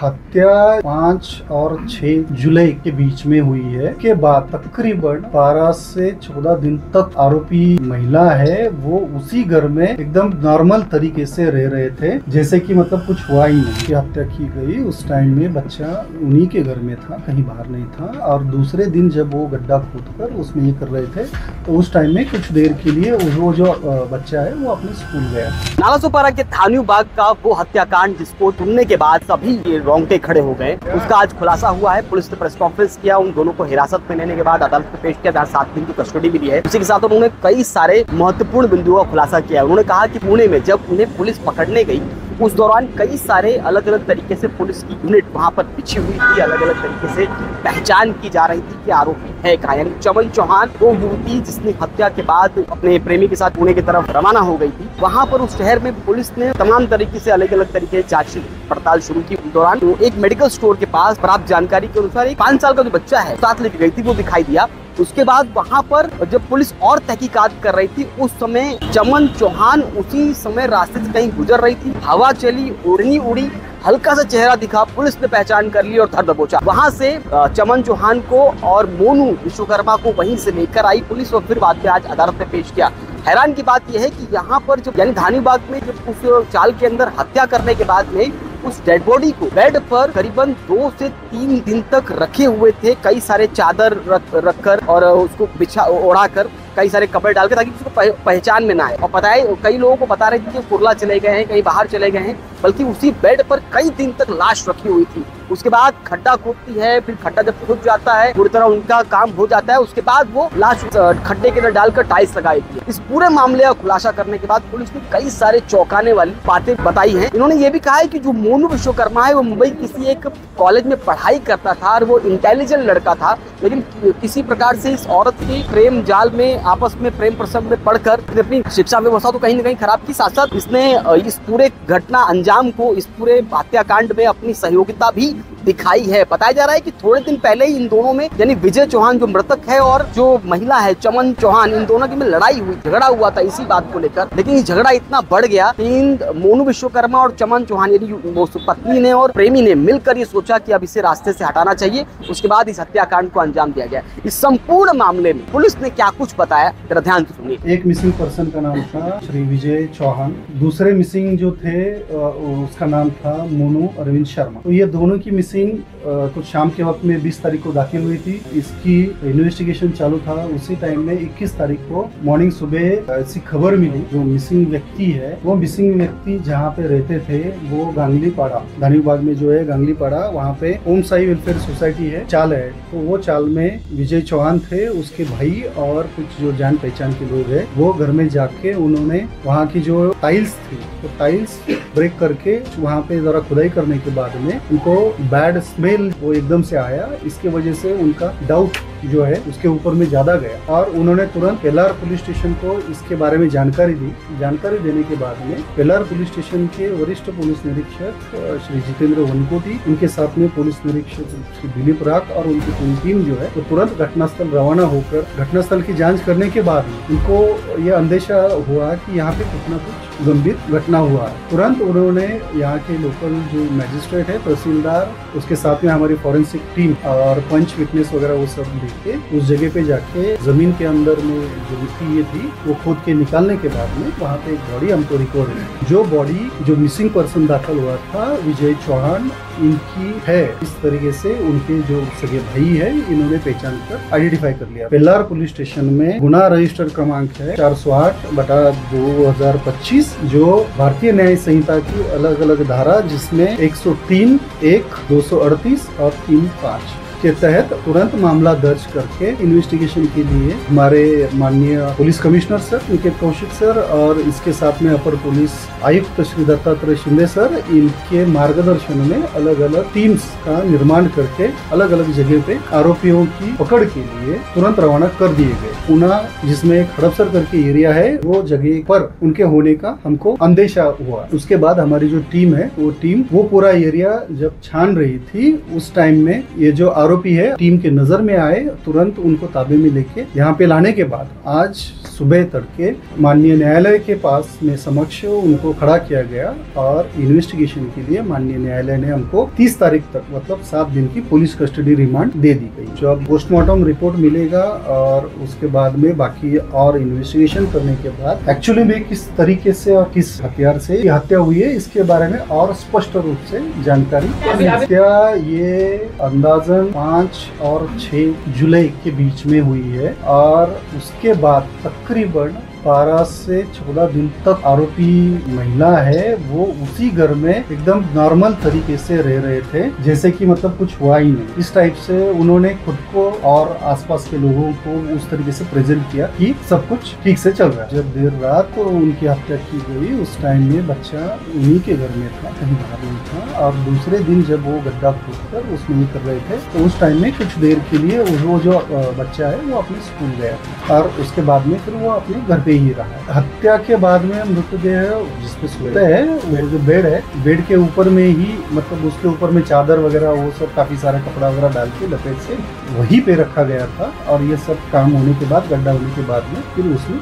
हत्या 5 और 6 जुलाई के बीच में हुई है। के बाद तकरीबन 12 से 14 दिन तक आरोपी महिला है वो उसी घर में एकदम नॉर्मल तरीके से रह रहे थे, जैसे कि मतलब कुछ हुआ ही नहीं कि हत्या की गई। उस टाइम में बच्चा उन्हीं के घर में था, कहीं बाहर नहीं था। और दूसरे दिन जब वो गड्ढा खोदकर उसमें ये कर रहे थे तो उस टाइम में कुछ देर के लिए वो जो बच्चा है वो अपने स्कूल गया। नालासोपारा के धान्यू बाग का वो हत्याकांड जिसको सुनने के बाद सभी रोंगटे खड़े हो गए, उसका आज खुलासा हुआ है। पुलिस ने प्रेस कॉन्फ्रेंस किया, उन दोनों को हिरासत में लेने के बाद अदालत में पेश किया, जहाँ 7 दिन की कस्टडी भी ली है। उसी के साथ उन्होंने कई सारे महत्वपूर्ण बिंदुओं का खुलासा किया। उन्होंने कहा कि पुणे में जब उन्हें पुलिस पकड़ने गई उस दौरान कई सारे अलग अलग तरीके से पुलिस की यूनिट वहां पर बिछी हुई थी, अलग अलग तरीके से पहचान की जा रही थी कि आरोपी है कहाँ। यानी चमन चौहान वो युवती जिसने हत्या के बाद अपने प्रेमी के साथ पुणे की तरफ रवाना हो गई थी, वहां पर उस शहर में पुलिस ने तमाम तरीके से अलग अलग तरीके से जांच पड़ताल शुरू की। उस दौरान एक मेडिकल स्टोर के पास प्राप्त जानकारी के अनुसार एक 5 साल का जो बच्चा है साथ लेके गई थी, वो दिखाई दिया। उसके बाद वहां पर जब पुलिस और तहकीकात कर रही थी उस समय चमन चौहान उसी समय रास्ते से कहीं गुजर रही थी, हवा चली, ओढ़नी उड़ी, हल्का सा चेहरा दिखा, पुलिस ने पहचान कर ली और धर दबोचा। वहां से चमन चौहान को और मोनू विश्वकर्मा को वहीं से लेकर आई पुलिस और फिर बाद में आज अदालत में पेश किया। हैरान की बात यह है कि यहाँ पर जो यानी धान्यू बाग में जब उस चाल के अंदर हत्या करने के बाद में उस डेड बॉडी को बेड पर करीबन 2 से 3 दिन तक रखे हुए थे, कई सारे चादर रखकर और उसको बिछा ओढ़ाकर कई सारे कपड़े डालकर, ताकि उसको पहचान में ना आए। और पता है कई लोगों को बता रहे थे कि कुरला चले गए हैं, कहीं बाहर चले गए हैं, बल्कि उसी बेड पर कई दिन तक लाश रखी हुई थी। उसके बाद खड्डा खोदती है, फिर खड्डा जब खुद जाता है पूरी तरह उनका काम हो जाता है, उसके बाद वो लाश खड्डे के अंदर डालकर टाइल्स लगाई थी। इस पूरे मामले का खुलासा करने के बाद पुलिस ने कई सारे चौंकाने वाली बातें बताई हैं। इन्होंने ये भी कहा है कि जो मोनू विश्वकर्मा है वो मुंबई किसी एक कॉलेज में पढ़ाई करता था और वो इंटेलिजेंट लड़का था, लेकिन किसी प्रकार से इस औरत के प्रेम जाल में, आपस में प्रेम प्रसंग में पढ़कर अपनी शिक्षा व्यवस्था तो कहीं न कहीं खराब की, साथ साथ इसने इस पूरे घटना अंजाम को, इस पूरे हत्याकांड में अपनी सहयोगिता भी दिखाई है। बताया जा रहा है कि थोड़े दिन पहले ही इन दोनों में यानी विजय चौहान जो मृतक है और जो महिला है चमन चौहान, इन दोनों की में लड़ाई हुई, झगड़ा हुआ था इसी बात को लेकर। लेकिन ये झगड़ा इतना बढ़ गया कि इन मोनू विश्वकर्मा और चमन चौहान यानी वो पत्नी ने और प्रेमी ने मिलकर ये सोचा कि अब इसे रास्ते से हटाना चाहिए। उसके बाद इस हत्याकांड को अंजाम दिया गया। इस संपूर्ण मामले में पुलिस ने क्या कुछ बताया जरा ध्यान से सुनिए। एक मिसिंग पर्सन का नाम था श्री विजय चौहान, दूसरे मिसिंग जो थे उसका नाम था मोनू अरविंद शर्मा। तो ये दोनों की मिसिंग कुछ शाम के वक्त में 20 तारीख को दाखिल हुई थी। इसकी इन्वेस्टिगेशन चालू था। उसी टाइम में 21 तारीख को मॉर्निंग सुबह ऐसी खबर मिली जो मिसिंग व्यक्ति है, वो मिसिंग व्यक्ति जहाँ पे रहते थे वो गांगलीपाड़ा, धान्यू बाग में जो है गांगलीपाड़ा, वहाँ पे ओम साई वेलफेयर सोसाइटी है, चाल है। तो वो चाल में विजय चौहान थे, उसके भाई और कुछ जो जान पहचान के लोग है, वो घर में जाके उन्होंने वहाँ की जो टाइल्स थी तो टाइल्स ब्रेक करके वहाँ पे जरा खुदाई करने के बाद में उनको बैड स्मेल वो एकदम से आया। इसके वजह से उनका डाउट जो है उसके ऊपर में ज्यादा गया और उन्होंने तुरंत पेलार पुलिस स्टेशन को इसके बारे में जानकारी दी। जानकारी देने के बाद में पेलार पुलिस स्टेशन के वरिष्ठ पुलिस निरीक्षक श्री जितेंद्र वनकोटी, उनके साथ में पुलिस निरीक्षक श्री दिलीप राग और उनकी पूरी टीम जो है तो तुरंत घटनास्थल रवाना होकर घटनास्थल की जाँच करने के बाद उनको ये अंदेशा हुआ कि यहाँ पे कुछ न कुछ गंभीर घटना हुआ है। तुरंत उन्होंने यहाँ के लोकल जो मैजिस्ट्रेट है, तहसीलदार, उसके साथ में हमारी फॉरेंसिक टीम और पंच विटनेस वगैरह वो सब लेके उस जगह पे जाके जमीन के अंदर में जो मिट्टी ये थी वो खोद के निकालने के बाद में वहाँ पे एक बॉडी हमको रिकॉर्ड हुई। जो बॉडी जो मिसिंग पर्सन दाखिल हुआ था विजय चौहान इनकी है। इस तरीके से उनके जो सगे भाई है इन्होंने पहचान कर आइडेंटिफाई कर लिया। पेलार पुलिस स्टेशन में गुना रजिस्टर क्रमांक है 408/2025 जो भारतीय न्याय संहिता की अलग अलग धारा जिसमें 103, 1, 238 और 3(5) के तहत तुरंत मामला दर्ज करके इन्वेस्टिगेशन के लिए हमारे माननीय police commissioner sir Niket Kaushik sir और इसके साथ में अपर पुलिस आयुक्त श्री दत्तात्रेय शिंदे सर, इनके मार्गदर्शन में अलग अलग टीम्स का निर्माण करके अलग अलग जगह पे आरोपियों की पकड़ के लिए तुरंत रवाना कर दिए गए। पुणे जिसमें एक हड़पसर करके एरिया है वो जगह पर उनके होने का हमको अंदेशा हुआ। उसके बाद हमारी जो टीम है वो पूरा एरिया जब छान रही थी उस टाइम में ये जो आरोपी है टीम के नजर में आए, तुरंत उनको ताबे में लेके यहाँ पे लाने के बाद आज सुबह तड़के माननीय न्यायालय के पास में समक्ष उनको खड़ा किया गया और इन्वेस्टिगेशन के लिए माननीय न्यायालय ने हमको 30 तारीख तक मतलब 7 दिन की पुलिस कस्टडी रिमांड दे दी गई। जब पोस्टमार्टम रिपोर्ट मिलेगा और उसके बाद में बाकी और इन्वेस्टिगेशन करने के बाद एक्चुअली में किस तरीके से और किस हथियार से ये हत्या हुई है इसके बारे में और स्पष्ट रूप से जानकारी। हत्या ये अंदाजन 5 और 6 जुलाई के बीच में हुई है और उसके बाद तकरीबन 12 से 14 दिन तक आरोपी महिला है वो उसी घर में एकदम नॉर्मल तरीके से रह रहे थे, जैसे कि मतलब कुछ हुआ ही नहीं। इस टाइप से उन्होंने खुद को और आसपास के लोगों को उस तरीके से प्रेजेंट किया कि सब कुछ ठीक से चल रहा है। जब देर रात उनकी हत्या की गई उस टाइम में बच्चा उन्हीं के घर में था, कहीं बाहर नहीं था। और दूसरे दिन जब वो गड्ढा खोदकर उसमें ये कर रहे थे तो उस टाइम में कुछ देर के लिए वो जो बच्चा है वो अपने स्कूल गया और उसके बाद में फिर वो अपने घर ही रहा है। हत्या के बाद में मृतदेह जिसपे सोते हैं वो जो बेड है, बेड के ऊपर में ही मतलब उसके ऊपर में चादर वगैरह वो सब काफी सारा कपड़ा वगैरह डाल के लपेट से वहीं पे रखा गया था। और ये सब काम होने के बाद, गड्ढा होने के बाद में फिर उसमें